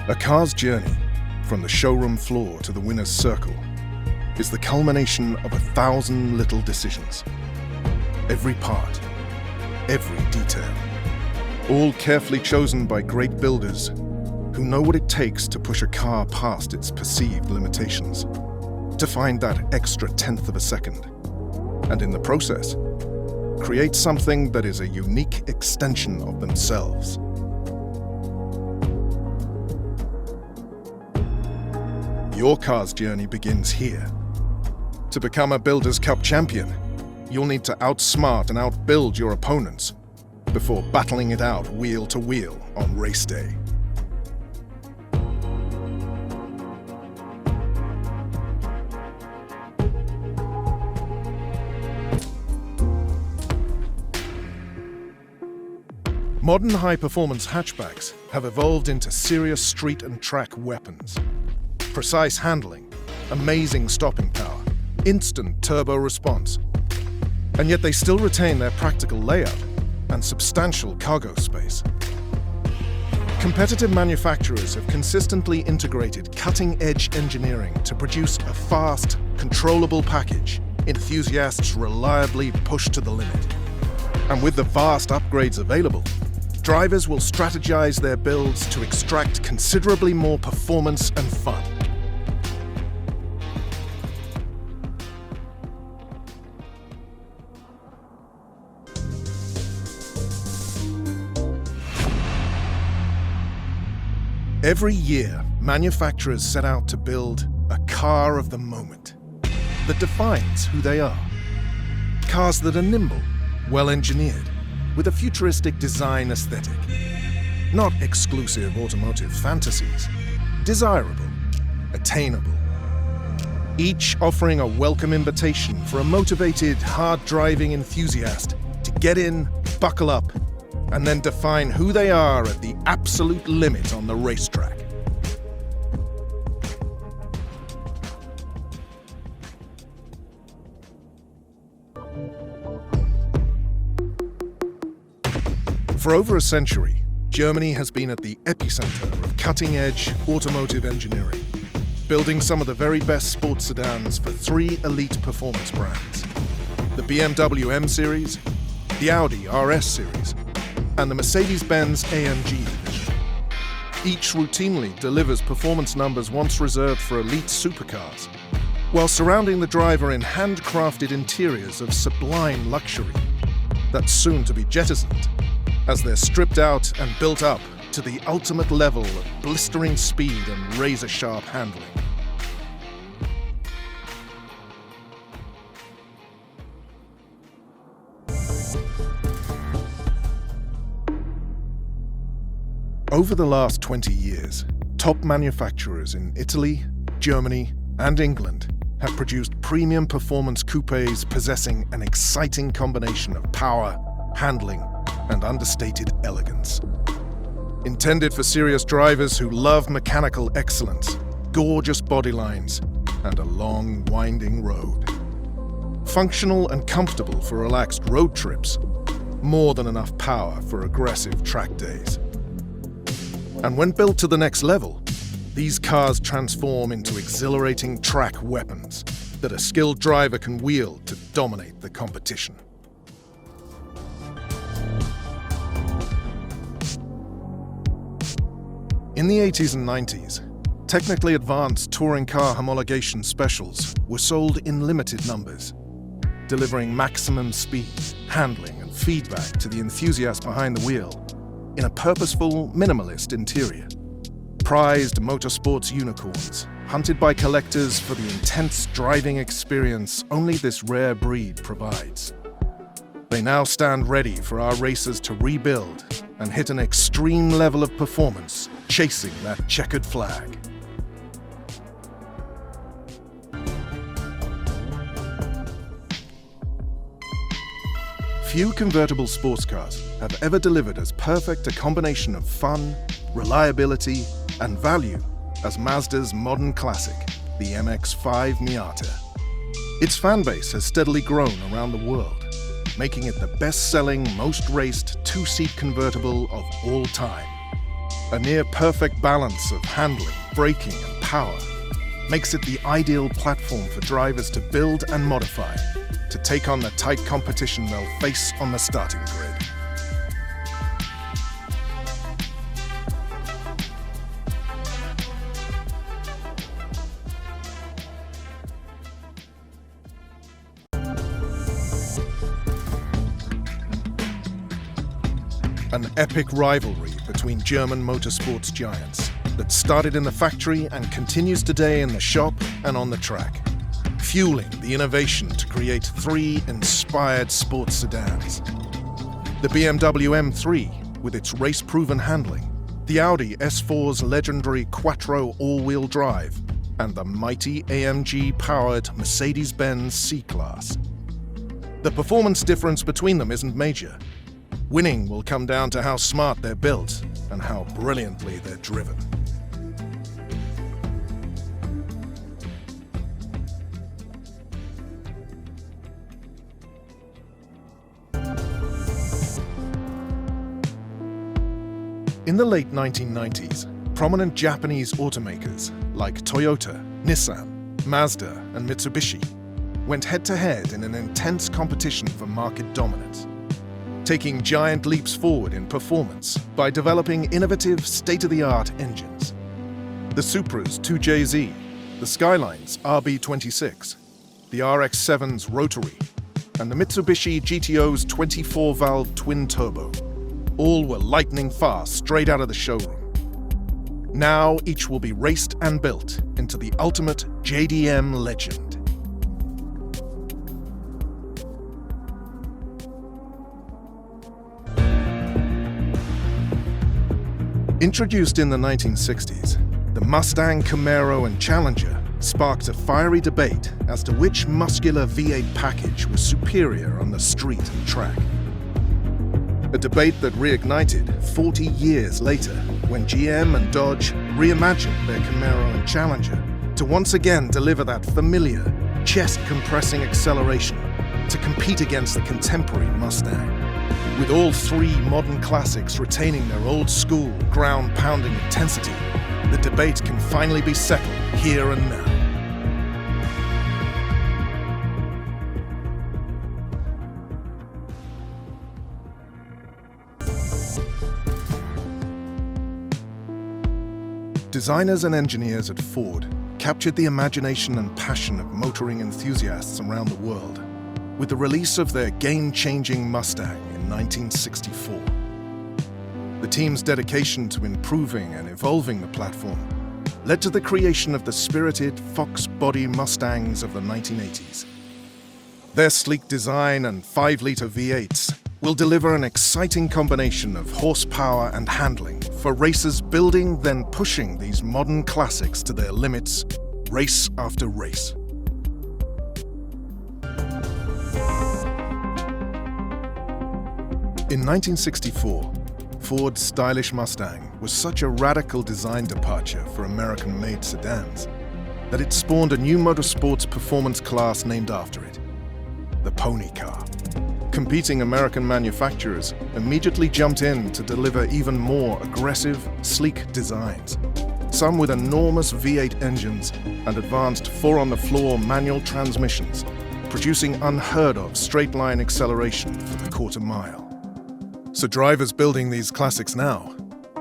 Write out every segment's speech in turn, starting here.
A car's journey, from the showroom floor to the winner's circle, is the culmination of 1,000 little decisions. Every part, every detail, all carefully chosen by great builders who know what it takes to push a car past its perceived limitations, to find that extra tenth of a second, and in the process, create something that is a unique extension of themselves. Your car's journey begins here. To become a Builders' Cup champion, you'll need to outsmart and outbuild your opponents before battling it out wheel to wheel on race day. Modern high-performance hatchbacks have evolved into serious street and track weapons. Precise handling, amazing stopping power, instant turbo response. And yet they still retain their practical layout and substantial cargo space. Competitive manufacturers have consistently integrated cutting-edge engineering to produce a fast, controllable package enthusiasts reliably push to the limit. And with the vast upgrades available, drivers will strategize their builds to extract considerably more performance and fun. Every year, manufacturers set out to build a car of the moment that defines who they are. Cars that are nimble, well-engineered, with a futuristic design aesthetic. Not exclusive automotive fantasies, desirable, attainable. Each offering a welcome invitation for a motivated, hard-driving enthusiast to get in, buckle up, and then define who they are at the absolute limit on the racetrack. For over a century, Germany has been at the epicenter of cutting-edge automotive engineering, building some of the very best sports sedans for 3 elite performance brands: the BMW M Series, the Audi RS Series, and the Mercedes-Benz AMG division. Each routinely delivers performance numbers once reserved for elite supercars, while surrounding the driver in handcrafted interiors of sublime luxury that's soon to be jettisoned as they're stripped out and built up to the ultimate level of blistering speed and razor-sharp handling. Over the last 20 years, top manufacturers in Italy, Germany, and England have produced premium performance coupes possessing an exciting combination of power, handling, and understated elegance. Intended for serious drivers who love mechanical excellence, gorgeous body lines, and a long, winding road. Functional and comfortable for relaxed road trips, more than enough power for aggressive track days. And when built to the next level, these cars transform into exhilarating track weapons that a skilled driver can wield to dominate the competition. In the 80s and 90s, technically advanced touring car homologation specials were sold in limited numbers, delivering maximum speed, handling, and feedback to the enthusiast behind the wheel in a purposeful, minimalist interior. Prized motorsports unicorns, hunted by collectors for the intense driving experience only this rare breed provides. They now stand ready for our racers to rebuild and hit an extreme level of performance, chasing that checkered flag. Few convertible sports cars have ever delivered as perfect a combination of fun, reliability, and value as Mazda's modern classic, the MX-5 Miata. Its fan base has steadily grown around the world, making it the best-selling, most raced two-seat convertible of all time. A near-perfect balance of handling, braking and power makes it the ideal platform for drivers to build and modify to take on the tight competition they'll face on the starting grid. An epic rivalry between German motorsports giants that started in the factory and continues today in the shop and on the track, fueling the innovation to create three inspired sports sedans. The BMW M3 with its race-proven handling, the Audi S4's legendary Quattro all-wheel drive, and the mighty AMG-powered Mercedes-Benz C-Class. The performance difference between them isn't major. Winning will come down to how smart they're built and how brilliantly they're driven. In the late 1990s, prominent Japanese automakers like Toyota, Nissan, Mazda, and Mitsubishi went head-to-head in an intense competition for market dominance, taking giant leaps forward in performance by developing innovative, state-of-the-art engines. The Supra's 2JZ, the Skyline's RB26, the RX-7's Rotary, and the Mitsubishi GTO's 24-valve twin-turbo all were lightning fast straight out of the showroom. Now each will be raced and built into the ultimate JDM legend. Introduced in the 1960s, the Mustang, Camaro, and Challenger sparked a fiery debate as to which muscular V8 package was superior on the street and track. A debate that reignited 40 years later when GM and Dodge reimagined their Camaro and Challenger to once again deliver that familiar, chest-compressing acceleration to compete against the contemporary Mustang. With all three modern classics retaining their old-school, ground-pounding intensity, the debate can finally be settled here and now. Designers and engineers at Ford captured the imagination and passion of motoring enthusiasts around the world with the release of their game-changing Mustang in 1964. The team's dedication to improving and evolving the platform led to the creation of the spirited Fox body Mustangs of the 1980s. Their sleek design and 5-liter V8s will deliver an exciting combination of horsepower and handling for racers building then pushing these modern classics to their limits, race after race. In 1964, Ford's stylish Mustang was such a radical design departure for American-made sedans that it spawned a new motorsports performance class named after it, the pony car. Competing American manufacturers immediately jumped in to deliver even more aggressive, sleek designs, some with enormous V8 engines and advanced 4-on-the-floor manual transmissions, producing unheard-of straight-line acceleration for the quarter mile. So drivers building these classics now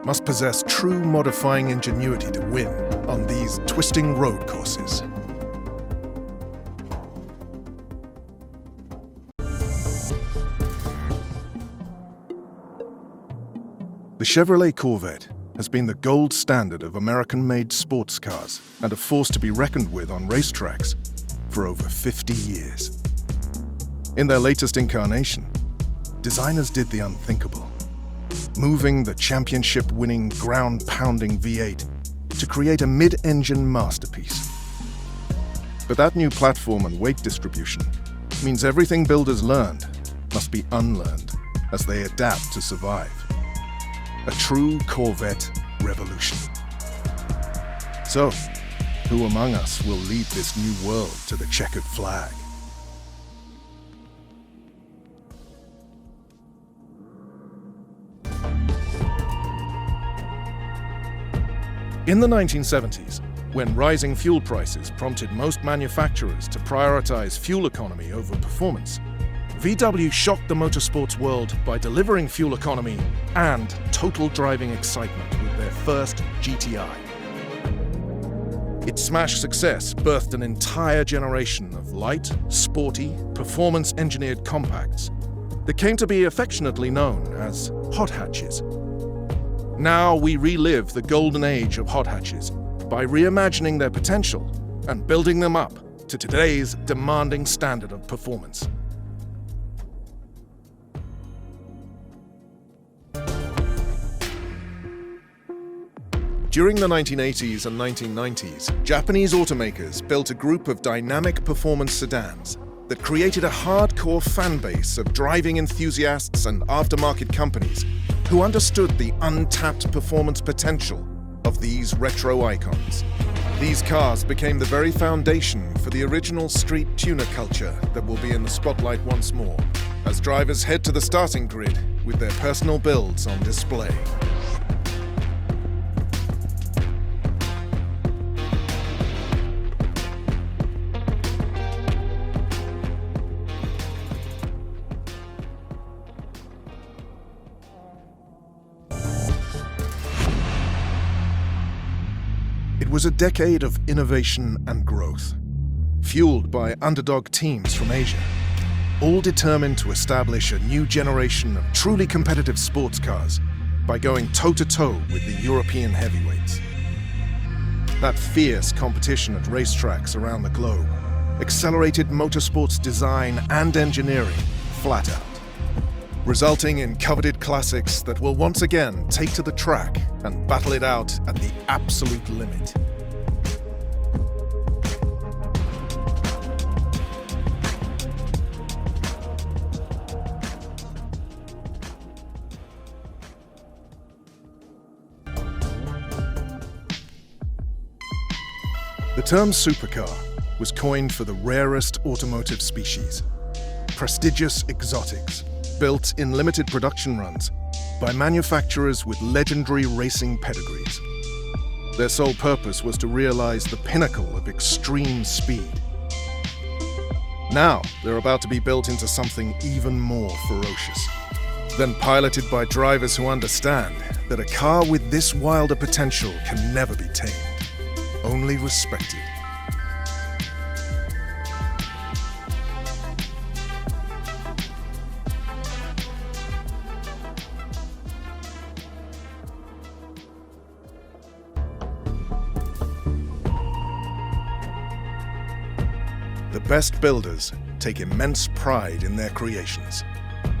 must possess true modifying ingenuity to win on these twisting road courses. The Chevrolet Corvette has been the gold standard of American-made sports cars and a force to be reckoned with on racetracks for over 50 years. In their latest incarnation, designers did the unthinkable, moving the championship-winning, ground-pounding V8 to create a mid-engine masterpiece. But that new platform and weight distribution means everything builders learned must be unlearned as they adapt to survive. A true Corvette revolution. So, who among us will lead this new world to the checkered flag? In the 1970s, when rising fuel prices prompted most manufacturers to prioritize fuel economy over performance, VW shocked the motorsports world by delivering fuel economy and total driving excitement with their first GTI. Its smash success birthed an entire generation of light, sporty, performance-engineered compacts that came to be affectionately known as hot hatches. Now we relive the golden age of hot hatches by reimagining their potential and building them up to today's demanding standard of performance. During the 1980s and 1990s, Japanese automakers built a group of dynamic performance sedans that created a hardcore fan base of driving enthusiasts and aftermarket companies who understood the untapped performance potential of these retro icons. These cars became the very foundation for the original street tuner culture that will be in the spotlight once more, as drivers head to the starting grid with their personal builds on display. It was a decade of innovation and growth, fueled by underdog teams from Asia, all determined to establish a new generation of truly competitive sports cars by going toe-to-toe with the European heavyweights. That fierce competition at racetracks around the globe accelerated motorsports design and engineering flat out, resulting in coveted classics that will once again take to the track and battle it out at the absolute limit. The term supercar was coined for the rarest automotive species, prestigious exotics, built in limited production runs by manufacturers with legendary racing pedigrees. Their sole purpose was to realize the pinnacle of extreme speed. Now, they're about to be built into something even more ferocious, then piloted by drivers who understand that a car with this wilder potential can never be tamed, only respected. The best builders take immense pride in their creations,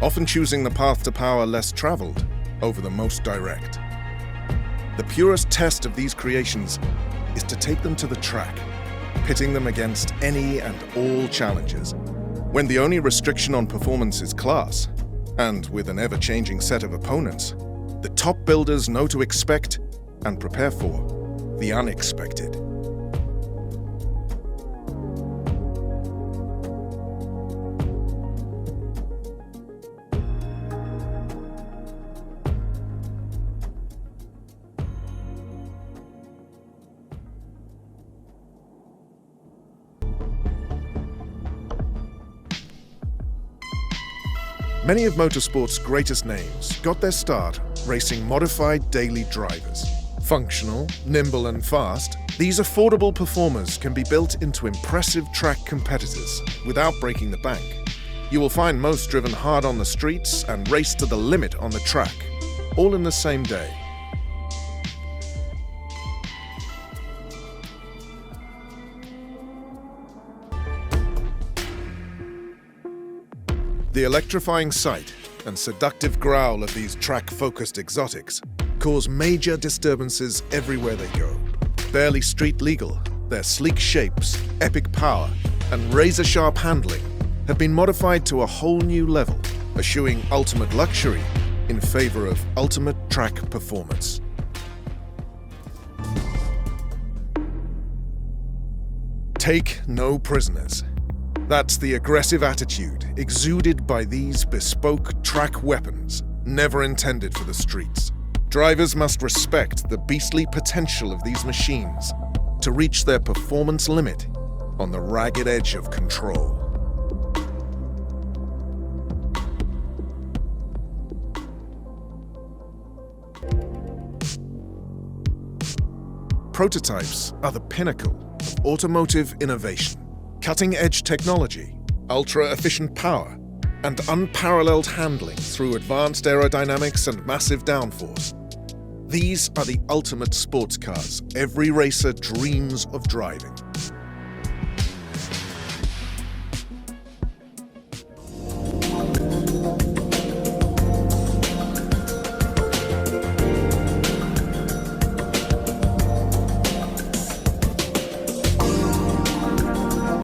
often choosing the path to power less traveled over the most direct. The purest test of these creations is to take them to the track, pitting them against any and all challenges. When the only restriction on performance is class, and with an ever-changing set of opponents, the top builders know to expect and prepare for the unexpected. Many of motorsport's greatest names got their start racing modified daily drivers. Functional, nimble and fast, these affordable performers can be built into impressive track competitors without breaking the bank. You will find most driven hard on the streets and race to the limit on the track, all in the same day. The electrifying sight and seductive growl of these track-focused exotics cause major disturbances everywhere they go. Barely street legal, their sleek shapes, epic power, and razor-sharp handling have been modified to a whole new level, eschewing ultimate luxury in favor of ultimate track performance. Take no prisoners. That's the aggressive attitude exuded by these bespoke track weapons, never intended for the streets. Drivers must respect the beastly potential of these machines to reach their performance limit on the ragged edge of control. Prototypes are the pinnacle of automotive innovation. Cutting-edge technology, ultra-efficient power, and unparalleled handling through advanced aerodynamics and massive downforce. These are the ultimate sports cars every racer dreams of driving.